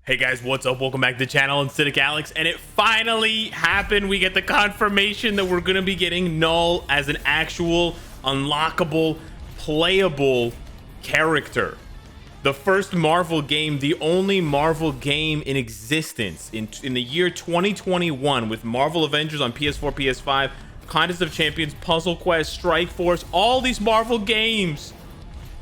Hey guys, what's up? Welcome back to the channel. I'm Cynicalex, and it finally happened. We get the confirmation that we're gonna be getting Knull as an actual unlockable, playable character. The first Marvel game, the only Marvel game in existence in the year 2021, with Marvel Avengers on PS4, PS5, Contest of Champions, Puzzle Quest, Strike Force, all these Marvel games.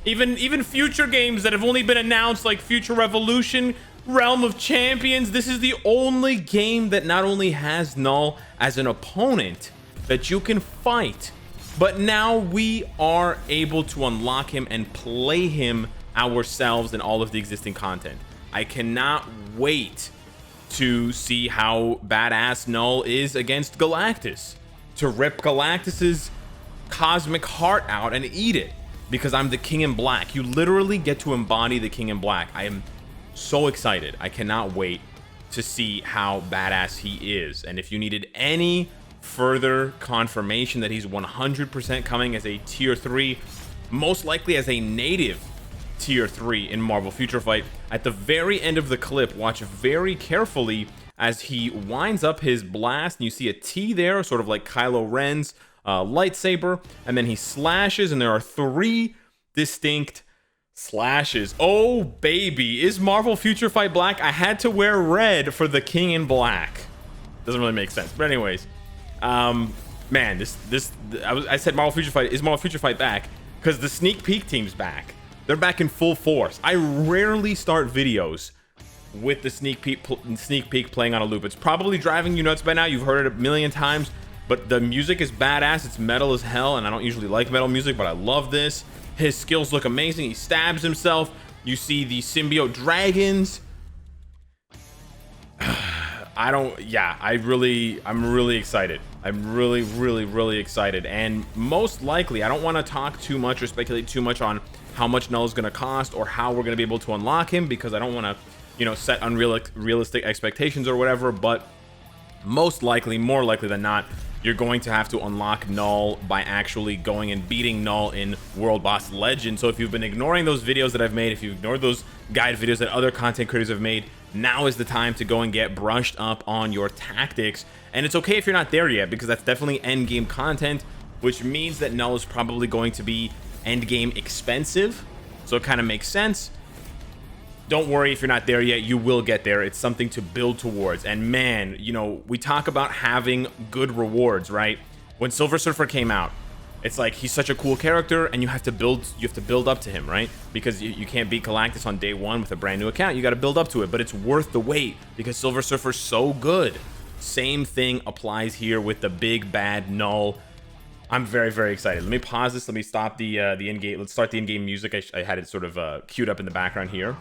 Even future games that have only been announced, like Future Revolution, Realm of Champions. This is the only game that not only has Knull as an opponent that you can fight, but now we are able to unlock him and play him ourselves in all of the existing content. I cannot wait to see how badass Knull is against Galactus, to rip Galactus's cosmic heart out and eat it, because I'm the King in Black. You literally get to embody the King in Black. I am so excited. I cannot wait to see how badass he is. And if you needed any further confirmation that he's 100% coming as a tier 3, most likely as a native tier 3 in Marvel Future Fight, at the very end of the clip, watch very carefully as he winds up his blast, and you see a T there, sort of like Kylo Ren's lightsaber, and then he slashes, and there are 3 distinct slashes. Oh baby, is Marvel Future Fight black? I had to wear red for the King in Black. Doesn't really make sense, but anyways, man, I said Marvel Future Fight, is Marvel Future Fight back? Because the sneak peek team's back. They're back in full force. I rarely start videos with the sneak peek playing on a loop. It's probably driving you nuts by now. You've heard it a million times, but the music is badass. It's metal as hell, and I don't usually like metal music, but I love this. His skills look amazing. He stabs himself. You see the symbiote dragons. I'm really excited. I'm really excited. And most likely, I don't want to talk too much or speculate too much on how much Knull is going to cost or how we're going to be able to unlock him, because I don't want to, set unrealistic expectations or whatever. But most likely, more likely than not, you're going to have to unlock Knull by actually going and beating Knull in World Boss Legend. So if you've been ignoring those videos that I've made, if you've ignored those guide videos that other content creators have made, now is the time to go and get brushed up on your tactics. And it's okay if you're not there yet, because that's definitely end game content, which means that Knull is probably going to be end game expensive. So it kind of makes sense. Don't worry if you're not there yet, you will get there. It's something to build towards. And man, we talk about having good rewards, right? When Silver Surfer came out, it's like he's such a cool character, and you have to build up to him, right? Because you can't beat Galactus on day 1 with a brand new account. You got to build up to it, but it's worth the wait because Silver Surfer's so good. Same thing applies here with the big bad Knull. I'm very excited. Let me pause this. Let me stop the in-game. Let's start the in-game music. I had it sort of queued up in the background here.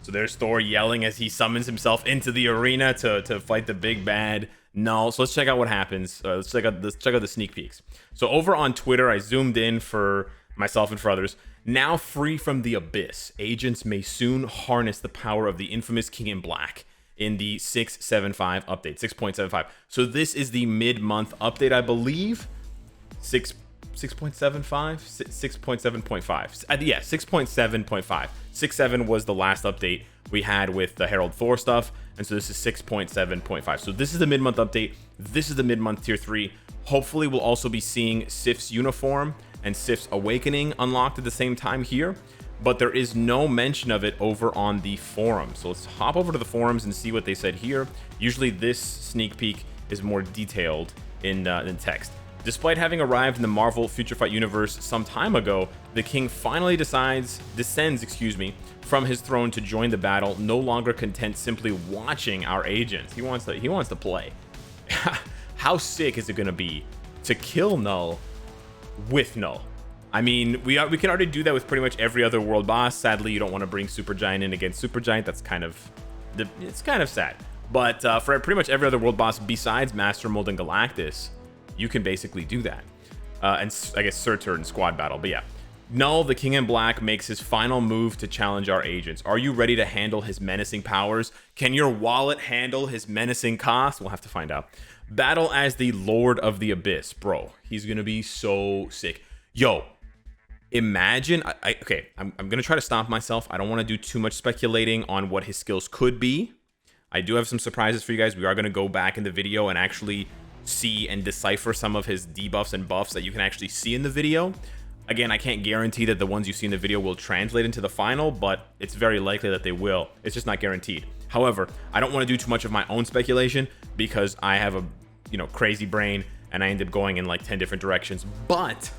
So there's Thor yelling as he summons himself into the arena to fight the big bad Knull. So let's check out what happens. Let's check out the sneak peeks. So over on Twitter, I zoomed in for myself and for others. Now free from the abyss, agents may soon harness the power of the infamous King in Black in the 6.75 update, 6.75. So this is the mid-month update, I believe. 6.75, 6.7.5. Yeah, 6.7.5. 6.7 was the last update we had with the Herald Thor stuff, and so this is 6.7.5. So this is the mid-month update. This is the mid-month tier 3. Hopefully we'll also be seeing Sif's uniform and Sif's awakening unlocked at the same time here, but there is no mention of it over on the forum. So let's hop over to the forums and see what they said here. Usually this sneak peek is more detailed in text. Despite having arrived in the Marvel Future Fight universe some time ago, the King finally descends from his throne to join the battle, no longer content simply watching our agents. He wants to play. How sick is it going to be to kill Knull with Knull? I mean, we can already do that with pretty much every other world boss. Sadly, you don't want to bring Supergiant in against Supergiant. That's it's kind of sad. But for pretty much every other world boss besides Master Mold and Galactus, you can basically do that. And I guess Surtur and Squad Battle, but yeah. Knull, the King in Black, makes his final move to challenge our agents. Are you ready to handle his menacing powers? Can your wallet handle his menacing cost? We'll have to find out. Battle as the Lord of the Abyss. Bro, he's gonna be so sick. Yo, imagine, I'm gonna try to stop myself. I don't want to do too much speculating on what his skills could be, I do have some surprises for you guys. We are going to go back in the video and actually see and decipher some of his debuffs and buffs that you can actually see in the video. Again, I can't guarantee that the ones you see in the video will translate into the final, but it's very likely that they will. It's just not guaranteed. However, I don't want to do too much of my own speculation because I have a, you know, crazy brain and I end up going in like 10 different directions. But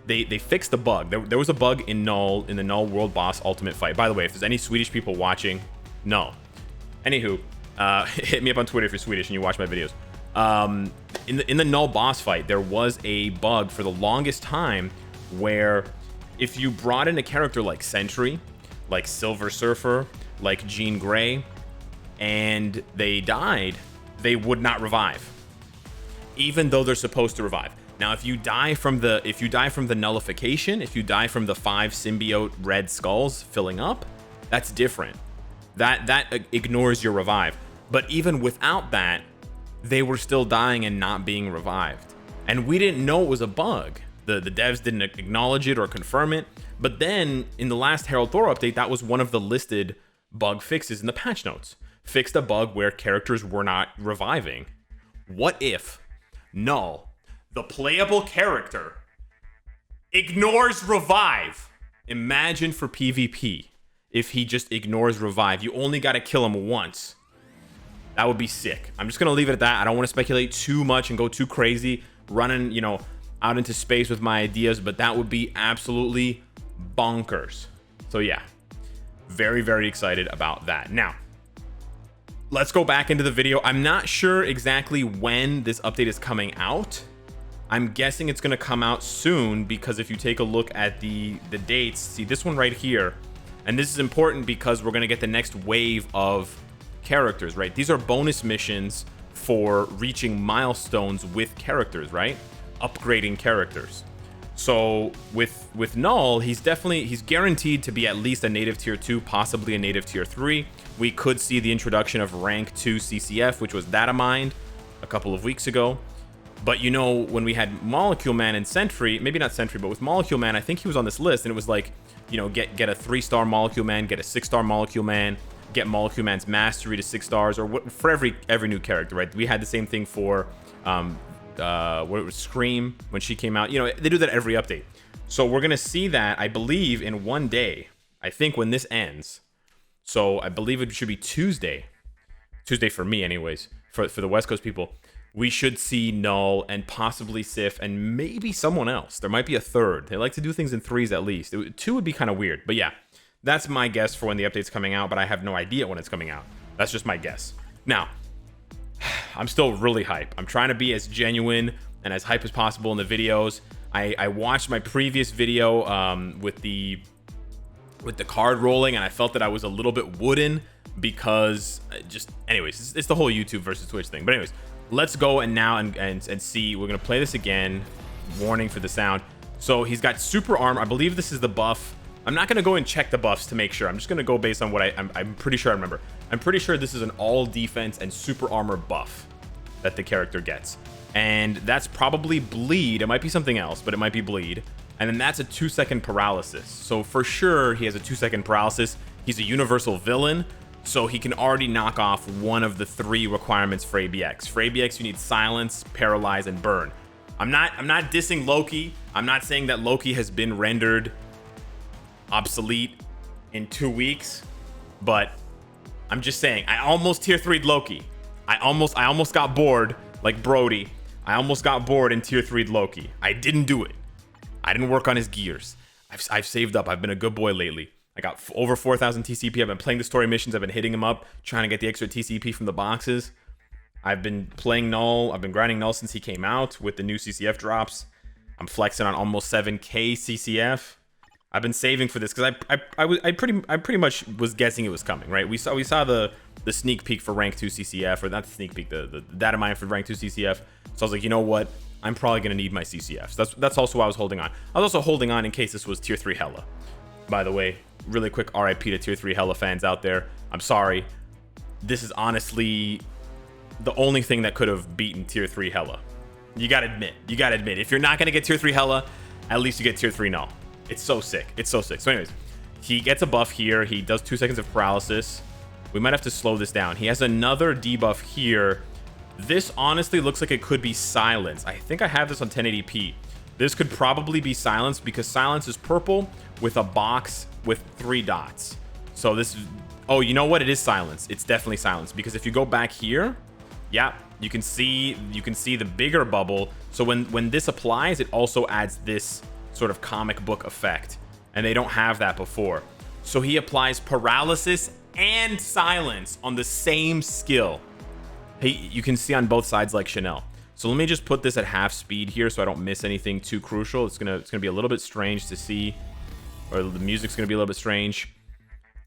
they fixed the bug. There was a bug in Knull, in the Knull World Boss Ultimate fight. By the way, if there's any Swedish people watching, no. Anywho, hit me up on Twitter if you're Swedish and you watch my videos. In the Knull boss fight, there was a bug for the longest time where if you brought in a character like Sentry, like Silver Surfer, like Jean Grey, and they died, they would not revive, even though they're supposed to revive. Now, if you die from the nullification, if you die from the 5 symbiote red skulls filling up, that's different. That ignores your revive. But even without that, they were still dying and not being revived. And we didn't know it was a bug. The devs didn't acknowledge it or confirm it. But then in the last Herald Thor update, that was one of the listed bug fixes in the patch notes. Fixed a bug where characters were not reviving. What if Knull, the playable character, ignores revive? Imagine for PvP if he just ignores revive. You only got to kill him once. That would be sick. I'm just going to leave it at that. I don't want to speculate too much and go too crazy, running, you know, out into space with my ideas, but that would be absolutely bonkers. So yeah, very, very excited about that. Now, let's go back into the video. I'm not sure exactly when this update is coming out. I'm guessing it's going to come out soon because if you take a look at the dates, see this one right here, and this is important because we're going to get the next wave of characters, right? These are bonus missions for reaching milestones with characters, right? Upgrading characters. So with Knull, he's guaranteed to be at least a native tier 2, possibly a native tier 3. We could see the introduction of rank 2 CCF, which was data mined a couple of weeks ago. But you know, when we had Molecule Man and Sentry, maybe not Sentry, but with Molecule Man, I think he was on this list, and it was like, you know, get a 3-star Molecule Man, get a 6-star Molecule Man, get Molecule Man's mastery to 6 stars, or what, for every new character, right? We had the same thing for what it was, Scream, when she came out. You know, they do that every update. So we're gonna see that, I believe, in one day. I think when this ends. So I believe it should be Tuesday for me, anyways. For the West Coast people, we should see Knull and possibly Sif and maybe someone else. There might be a third. They like to do things in 3s at least. 2 would be kind of weird, but yeah. That's my guess for when the update's coming out, but I have no idea when it's coming out. That's just my guess. Now, I'm still really hype. I'm trying to be as genuine and as hype as possible in the videos. I watched my previous video with the card rolling, and I felt that I was a little bit wooden because anyways, it's the whole YouTube versus Twitch thing. But anyways, let's go and see. We're gonna play this again. Warning for the sound. So he's got super armor. I believe this is the buff. I'm not going to go and check the buffs to make sure. I'm just going to go based on what I'm pretty sure I remember. I'm pretty sure this is an all defense and super armor buff that the character gets. And that's probably bleed. It might be something else, but it might be bleed. And then that's a 2-second paralysis. So for sure, he has a 2-second paralysis. He's a universal villain, so he can already knock off one of the 3 requirements for ABX. For ABX, you need silence, paralyze, and burn. I'm not dissing Loki. I'm not saying that Loki has been rendered obsolete in 2 weeks, but I'm just saying I almost tier 3'd Loki. I almost got bored like Brody. I almost got bored in tier 3'd Loki. I didn't do it. I didn't work on his gears. I've saved up. I've been a good boy lately. I got over 4,000 TCP. I've been playing the story missions. I've been hitting him up, trying to get the extra TCP from the boxes. I've been playing Knull. I've been grinding Knull since he came out with the new CCF drops. I'm flexing on almost 7K CCF. I've been saving for this because I pretty much was guessing it was coming, right? We saw the sneak peek for rank 2 CCF, or not the sneak peek, the data mine for rank 2 CCF. So I was like, you know what? I'm probably gonna need my CCFs. That's also why I was holding on. I was also holding on in case this was tier 3 Hella. By the way, really quick RIP to tier 3 Hella fans out there. I'm sorry. This is honestly the only thing that could have beaten tier 3 Hella. You gotta admit, if you're not gonna get tier 3 Hella, at least you get tier 3 Knull. It's so sick. It's so sick. So anyways, he gets a buff here. He does 2 seconds of paralysis. We might have to slow this down. He has another debuff here. This honestly looks like it could be silence. I think I have this on 1080p. This could probably be silence because silence is purple with a box with 3 dots. So this, oh, you know what? It is silence. It's definitely silence because if you go back here, yeah, you can see the bigger bubble. So when this applies, it also adds this sort of comic book effect, and they don't have that before. So he applies paralysis and silence on the same skill. Hey, you can see on both sides like Chanel. So let me just put this at half speed here so I don't miss anything too crucial. It's gonna be a little bit strange to see, or the music's gonna be a little bit strange.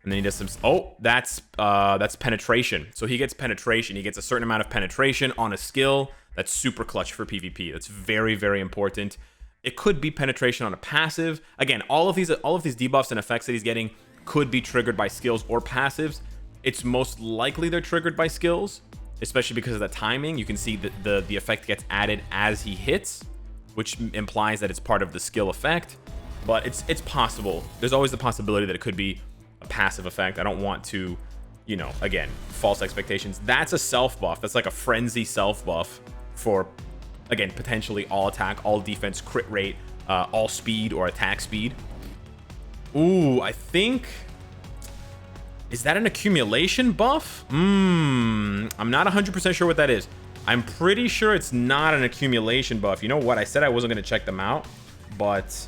And then he does some, oh, that's penetration. So he gets penetration. He gets a certain amount of penetration on a skill. That's super clutch for PvP. That's very, very important. It could be penetration on a passive. Again, all of these debuffs and effects that he's getting could be triggered by skills or passives. It's most likely they're triggered by skills, especially because of the timing. You can see that the effect gets added as he hits, which implies that it's part of the skill effect. But it's possible. There's always the possibility that it could be a passive effect. I don't want to, you know, again, false expectations. That's a self buff. That's like a frenzy self buff for, again, potentially all attack, all defense, crit rate, all speed or attack speed. Ooh, I think, is that an accumulation buff? I'm not 100% sure what that is. I'm pretty sure it's not an accumulation buff. You know what? I said I wasn't going to check them out, but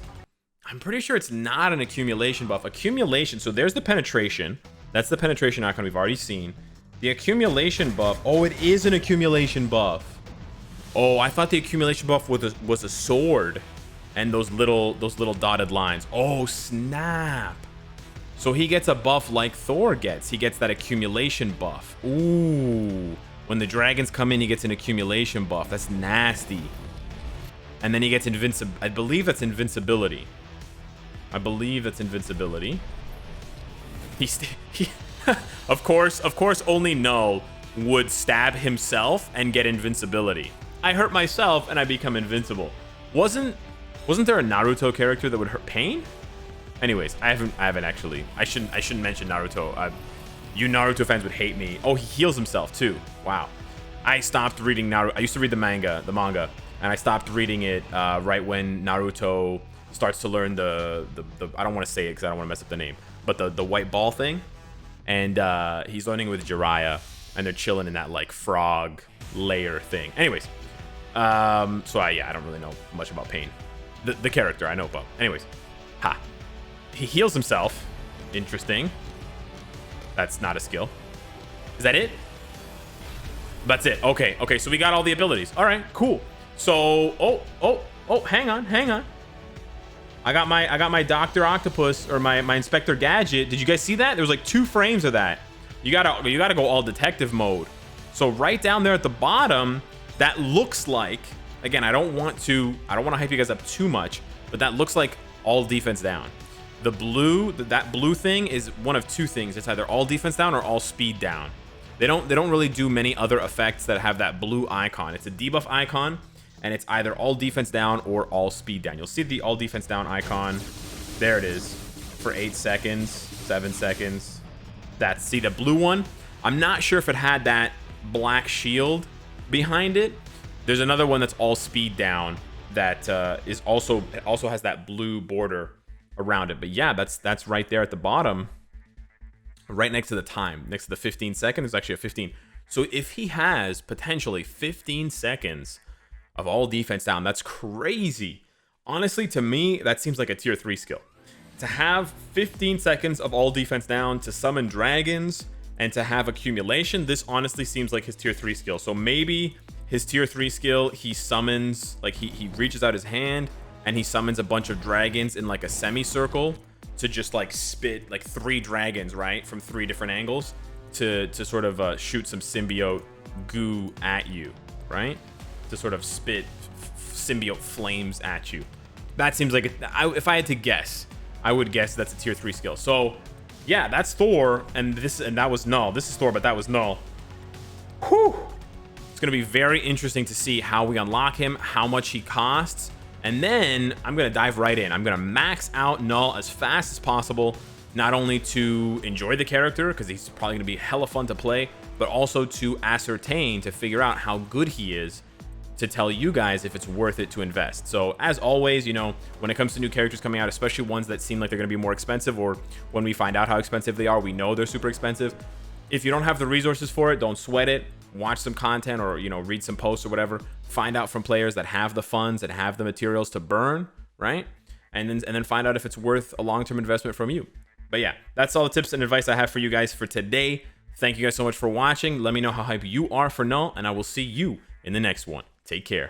I'm pretty sure it's not an accumulation buff. Accumulation, so there's the penetration. That's the penetration icon we've already seen. The accumulation buff, oh, it is an accumulation buff. Oh, I thought the accumulation buff was a sword and those little dotted lines. Oh, snap. So he gets a buff like Thor gets. He gets that accumulation buff. Ooh. When the dragons come in, he gets an accumulation buff. That's nasty. And then he gets I believe that's invincibility. Of course, only Knull would stab himself and get invincibility. I hurt myself and I become invincible. Wasn't there a Naruto character that would hurt pain? Anyways, I haven't actually. I shouldn't mention Naruto. You Naruto fans would hate me. Oh, he heals himself too. Wow. I stopped reading Naruto. I used to read the manga, and I stopped reading it right when Naruto starts to learn the I don't want to say it because I don't want to mess up the name, but the white ball thing, and he's learning with Jiraiya, and they're chilling in that like frog layer thing. Anyways, so I don't really know much about pain. The character I know about. Anyways, he heals himself. Interesting. That's not a skill. Is that it? That's it. Okay, so we got all the abilities. All right, cool. So, oh, hang on. I got my Dr. Octopus, or my Inspector Gadget. Did you guys see that? There was like 2 frames of that. You gotta go all detective mode. So right down there at the bottom, that looks like, again, I don't want to hype you guys up too much, but that looks like all defense down. The blue, that blue thing is one of 2 things. It's either all defense down or all speed down. They don't really do many other effects that have that blue icon. It's a debuff icon, and it's either all defense down or all speed down. You'll see the all defense down icon. There it is for 8 seconds, 7 seconds. See the blue one? I'm not sure if it had that black shield behind it. There's another one that's all speed down that it also has that blue border around it. But yeah, that's right there at the bottom, right next to the time, next to the 15 seconds. There's actually a 15. So if he has potentially 15 seconds of all defense down, that's crazy. Honestly, to me, that seems like a tier 3 skill. To have 15 seconds of all defense down, to summon dragons, and to have accumulation, this honestly seems like his tier 3 skill. So maybe his tier 3 skill, he summons, like he reaches out his hand and he summons a bunch of dragons in like a semicircle to just like spit like 3 dragons, right, from 3 different angles to sort of shoot some symbiote goo at you, right, to sort of spit symbiote flames at you. That seems like if I had to guess, I would guess that's a tier 3 skill. So yeah, that's Thor, and that was Knull. This is Thor, but that was Knull. Whew. It's gonna be very interesting to see how we unlock him, how much he costs, and then I'm gonna dive right in. I'm gonna max out Knull as fast as possible. not only to enjoy the character, because he's probably going to be hella fun to play, but also to ascertain, to figure out how good he is, to tell you guys if it's worth it to invest. So as always, you know, when it comes to new characters coming out, especially ones that seem like they're going to be more expensive, or when we find out how expensive they are, we know they're super expensive. If you don't have the resources for it, don't sweat it. Watch some content, or, you know, read some posts or whatever. Find out from players that have the funds, that have the materials to burn, right? And then find out if it's worth a long-term investment from you. But yeah, that's all the tips and advice I have for you guys for today. Thank you guys so much for watching. Let me know how hype you are for Knull, and I will see you in the next one. Take care.